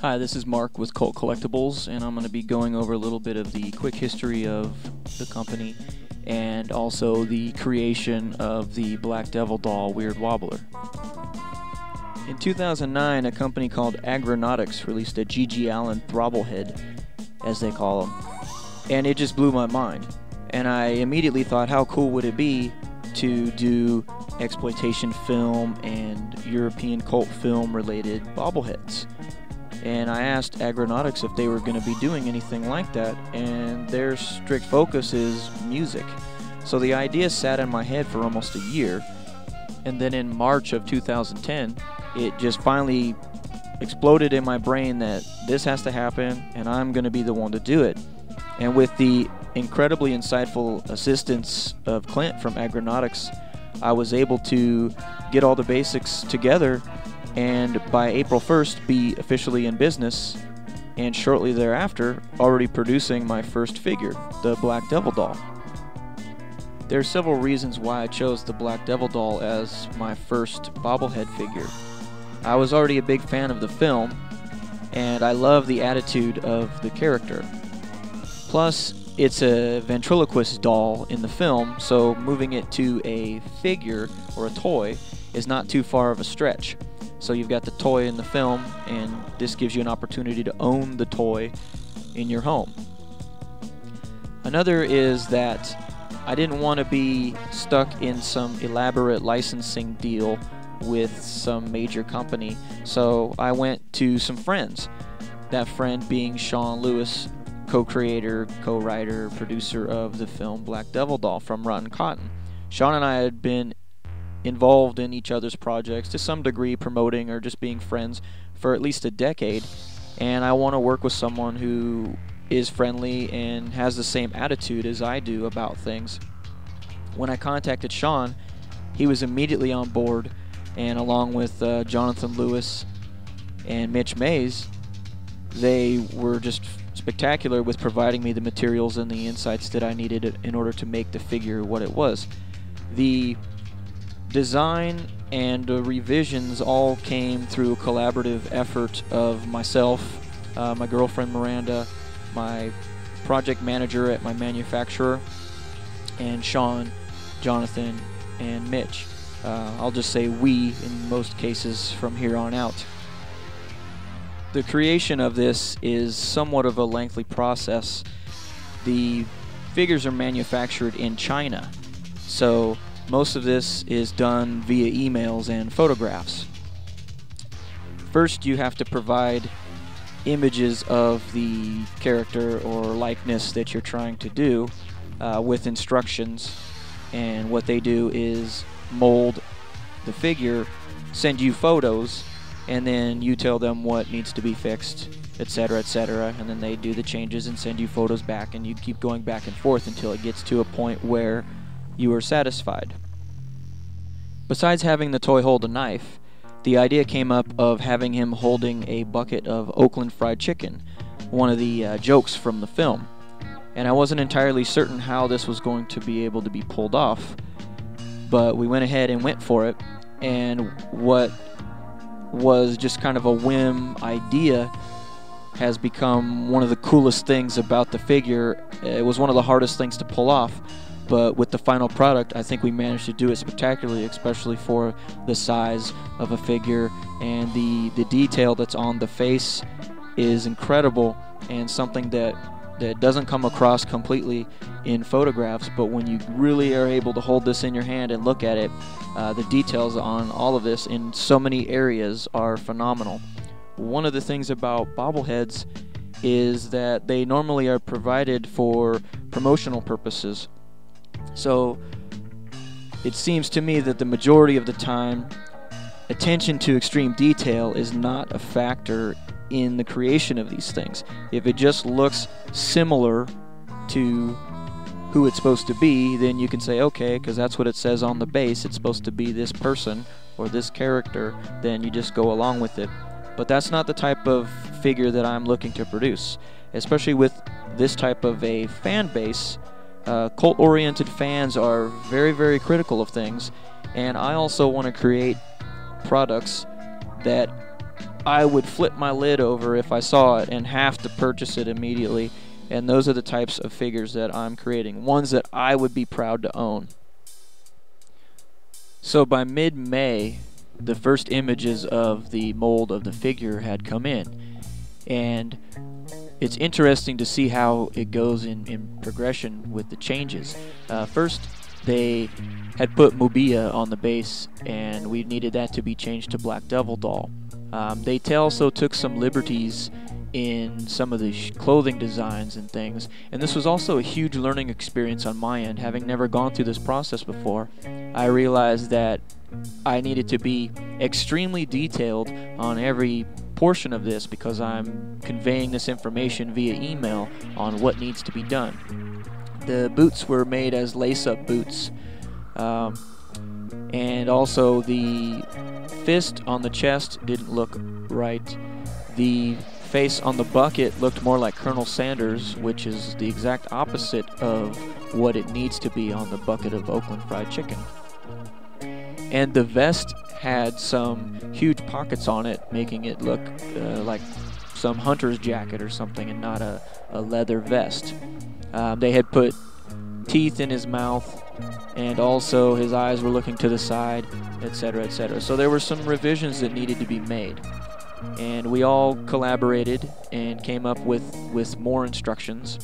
Hi, this is Mark with Cult Collectibles, and I'm going to be going over a little bit of the quick history of the company and also the creation of the Black Devil doll Weird Wobbler. In 2009, a company called Agronautics released a G.G. Allen bobblehead, as they call them, and it just blew my mind. And I immediately thought, how cool would it be to do exploitation film and European cult film related bobbleheads? And I asked Agronautics if they were going to be doing anything like that, and their strict focus is music. So the idea sat in my head for almost a year, and then in March of 2010, it just finally exploded in my brain that this has to happen, and I'm going to be the one to do it. And with the incredibly insightful assistance of Clint from Agronautics, I was able to get all the basics together and by April 1st be officially in business, and shortly thereafter already producing my first figure, the Black Devil doll. There are several reasons why I chose the Black Devil doll as my first bobblehead figure. I was already a big fan of the film, and I love the attitude of the character. Plus, it's a ventriloquist doll in the film, so moving it to a figure or a toy is not too far of a stretch. So you've got the toy in the film, and this gives you an opportunity to own the toy in your home. Another is that I didn't want to be stuck in some elaborate licensing deal with some major company, so I went to some friends. That friend being Sean Lewis, co-creator, co-writer, producer of the film Black Devil doll from Rotten Cotton. Sean and I had been involved in each other's projects to some degree, promoting or just being friends for at least a decade, and I want to work with someone who is friendly and has the same attitude as I do about things. When I contacted Sean, he was immediately on board, and along with Jonathan Lewis and Mitch Mays, they were just spectacular with providing me the materials and the insights that I needed in order to make the figure what it was. The design and revisions all came through a collaborative effort of myself, my girlfriend Miranda, my project manager at my manufacturer, and Sean, Jonathan, and Mitch. I'll just say we in most cases from here on out. The creation of this is somewhat of a lengthy process. The figures are manufactured in China, so most of this is done via emails and photographs. First, you have to provide images of the character or likeness that you're trying to do with instructions, and what they do is mold the figure, send you photos, and then you tell them what needs to be fixed, etc., etc., and then they do the changes and send you photos back, and you keep going back and forth until it gets to a point where you are satisfied. Besides having the toy hold a knife, the idea came up of having him holding a bucket of Oakland fried chicken, one of the jokes from the film. And I wasn't entirely certain how this was going to be able to be pulled off, but we went ahead and went for it, and what was just kind of a whim idea has become one of the coolest things about the figure. It was one of the hardest things to pull off, but with the final product, I think we managed to do it spectacularly, especially for the size of a figure, and the detail that's on the face is incredible, and something that doesn't come across completely in photographs, but when you really are able to hold this in your hand and look at it, the details on all of this in so many areas are phenomenal. One of the things about bobbleheads is that they normally are provided for promotional purposes. So it seems to me that the majority of the time, attention to extreme detail is not a factor in the creation of these things. If it just looks similar to who it's supposed to be, then you can say, okay, because that's what it says on the base, it's supposed to be this person or this character, then you just go along with it. But that's not the type of figure that I'm looking to produce, especially with this type of a fan base. Cult-oriented fans are very, very critical of things, and I also want to create products that I would flip my lid over if I saw it and have to purchase it immediately. And those are the types of figures that I'm creating, ones that I would be proud to own. So by mid-May, the first images of the mold of the figure had come in, and it's interesting to see how it goes in progression with the changes. First, they had put Mobia on the base, and we needed that to be changed to Black Devil Doll. They also took some liberties in some of the clothing designs and things, and this was also a huge learning experience on my end. Having never gone through this process before, I realized that I needed to be extremely detailed on every portion of this because I'm conveying this information via email on what needs to be done. The boots were made as lace-up boots, and also the fist on the chest didn't look right. The face on the bucket looked more like Colonel Sanders, which is the exact opposite of what it needs to be on the bucket of Oakland fried chicken. And the vest had some huge pockets on it, making it look like some hunter's jacket or something and not a leather vest. They had put teeth in his mouth, and also his eyes were looking to the side, etc., etc. So there were some revisions that needed to be made. And we all collaborated and came up with more instructions.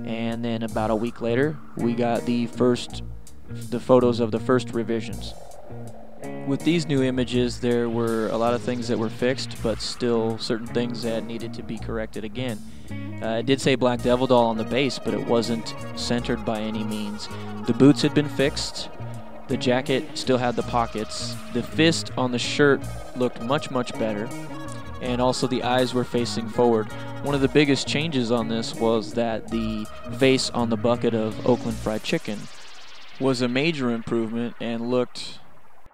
And then about a week later, we got the photos of the first revisions. With these new images, there were a lot of things that were fixed, but still certain things that needed to be corrected again. It did say Black Devil Doll on the base, but it wasn't centered by any means. The boots had been fixed. The jacket still had the pockets. The fist on the shirt looked much, much better. And also the eyes were facing forward. One of the biggest changes on this was that the face on the bucket of Oakland fried chicken was a major improvement and looked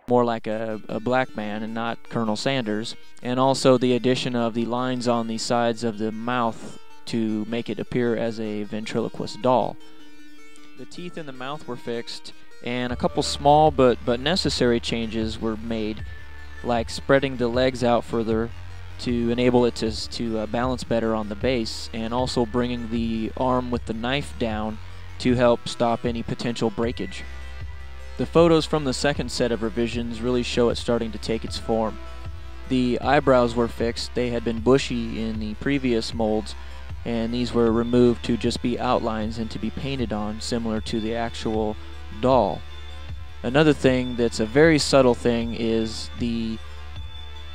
more like a black man and not Colonel Sanders. And also the addition of the lines on the sides of the mouth to make it appear as a ventriloquist doll. The teeth in the mouth were fixed, and a couple small but necessary changes were made, like spreading the legs out further to enable it to balance better on the base, and also bringing the arm with the knife down to help stop any potential breakage. The photos from the second set of revisions really show it starting to take its form. The eyebrows were fixed. They had been bushy in the previous molds, and these were removed to just be outlines and to be painted on, similar to the actual doll. Another thing that's a very subtle thing is the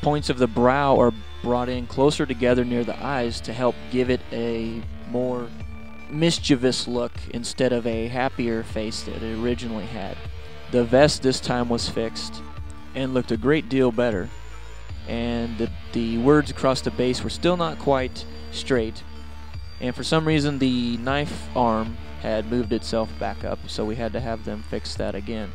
points of the brow are brought in closer together near the eyes to help give it a more mischievous look instead of a happier face that it originally had. The vest this time was fixed and looked a great deal better, and the words across the base were still not quite straight, and for some reason the knife arm had moved itself back up, so we had to have them fix that again.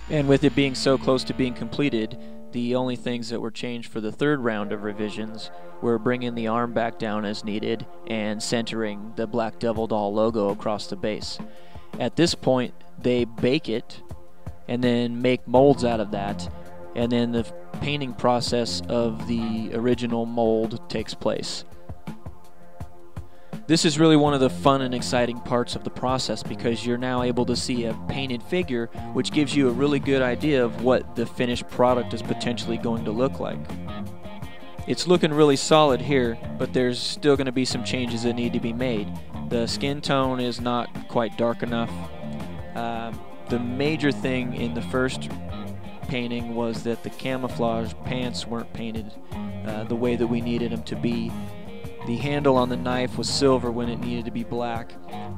And with it being so close to being completed, the only things that were changed for the third round of revisions were bringing the arm back down as needed and centering the Black Devil Doll logo across the base. At this point, they bake it and then make molds out of that, and then the painting process of the original mold takes place. This is really one of the fun and exciting parts of the process because you're now able to see a painted figure, which gives you a really good idea of what the finished product is potentially going to look like. It's looking really solid here, but there's still going to be some changes that need to be made. The skin tone is not quite dark enough. The major thing in the first painting was that the camouflage pants weren't painted the way that we needed them to be. The handle on the knife was silver when it needed to be black,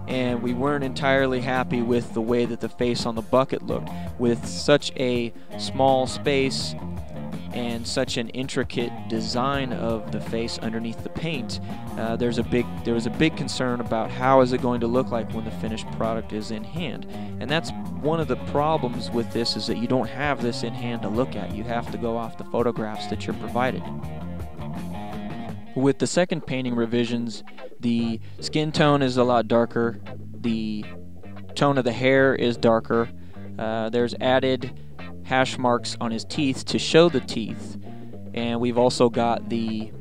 and we weren't entirely happy with the way that the face on the bucket looked. With such a small space and such an intricate design of the face underneath the paint, there was a big concern about how is it going to look like when the finished product is in hand. And that's one of the problems with this, is that you don't have this in hand to look at. You have to go off the photographs that you're provided. With the second painting revisions, the skin tone is a lot darker, the tone of the hair is darker, there's added hash marks on his teeth to show the teeth, and we've also got the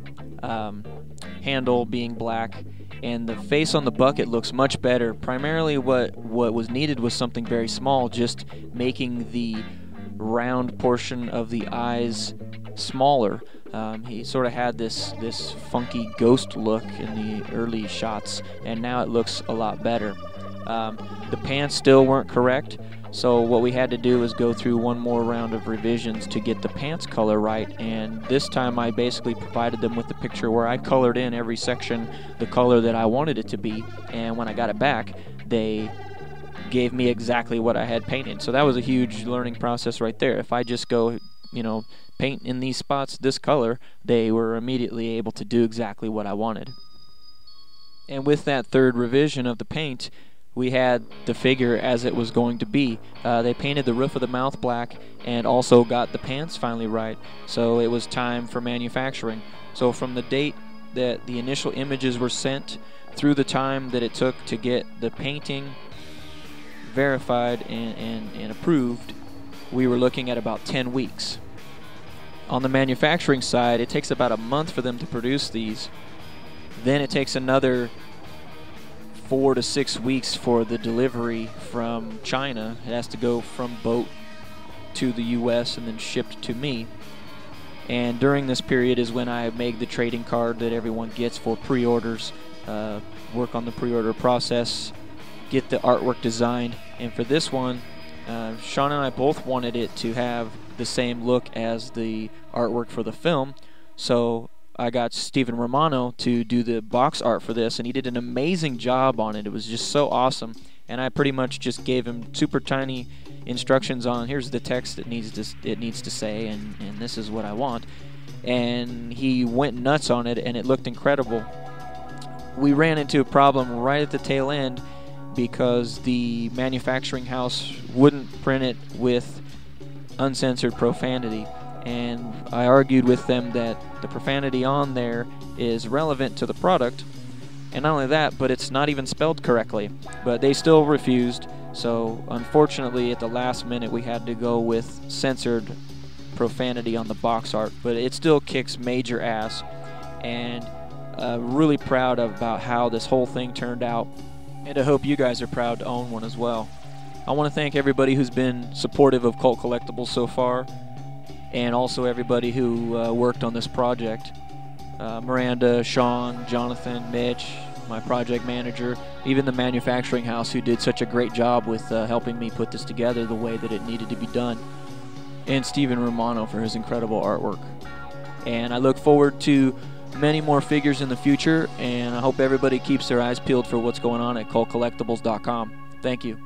handle being black, and the face on the bucket looks much better. Primarily what was needed was something very small, just making the round portion of the eyes smaller. He sort of had this funky ghost look in the early shots, and now it looks a lot better. The pants still weren't correct, so what we had to do was go through one more round of revisions to get the pants color right, and this time I basically provided them with the picture where I colored in every section the color that I wanted it to be, and when I got it back, they gave me exactly what I had painted. So that was a huge learning process right there. If I just go, paint in these spots this color, they were immediately able to do exactly what I wanted. And with that third revision of the paint, we had the figure as it was going to be. They painted the roof of the mouth black and also got the pants finally right, so it was time for manufacturing. So from the date that the initial images were sent through the time that it took to get the painting verified and approved, we were looking at about 10 weeks. On the manufacturing side, it takes about a month for them to produce these. Then it takes another 4 to 6 weeks for the delivery from China. It has to go from boat to the US and then shipped to me. And during this period is when I make the trading card that everyone gets for pre-orders, work on the pre-order process, get the artwork designed. And for this one, Sean and I both wanted it to have the same look as the artwork for the film, so I got Steven Romano to do the box art for this, and he did an amazing job on it. It was just so awesome, and I pretty much just gave him super tiny instructions on here's the text it needs to say, and this is what I want, and he went nuts on it, and it looked incredible. We ran into a problem right at the tail end because the manufacturing house wouldn't print it with uncensored profanity, and I argued with them that the profanity on there is relevant to the product, and not only that, but it's not even spelled correctly. But they still refused, so unfortunately at the last minute we had to go with censored profanity on the box art, but it still kicks major ass, and really proud about how this whole thing turned out, and I hope you guys are proud to own one as well. I want to thank everybody who's been supportive of Cult Collectibles so far, and also everybody who worked on this project. Miranda, Sean, Jonathan, Mitch, my project manager, even the manufacturing house who did such a great job with helping me put this together the way that it needed to be done, and Steven Romano for his incredible artwork. And I look forward to many more figures in the future, and I hope everybody keeps their eyes peeled for what's going on at cultcollectibles.com. Thank you.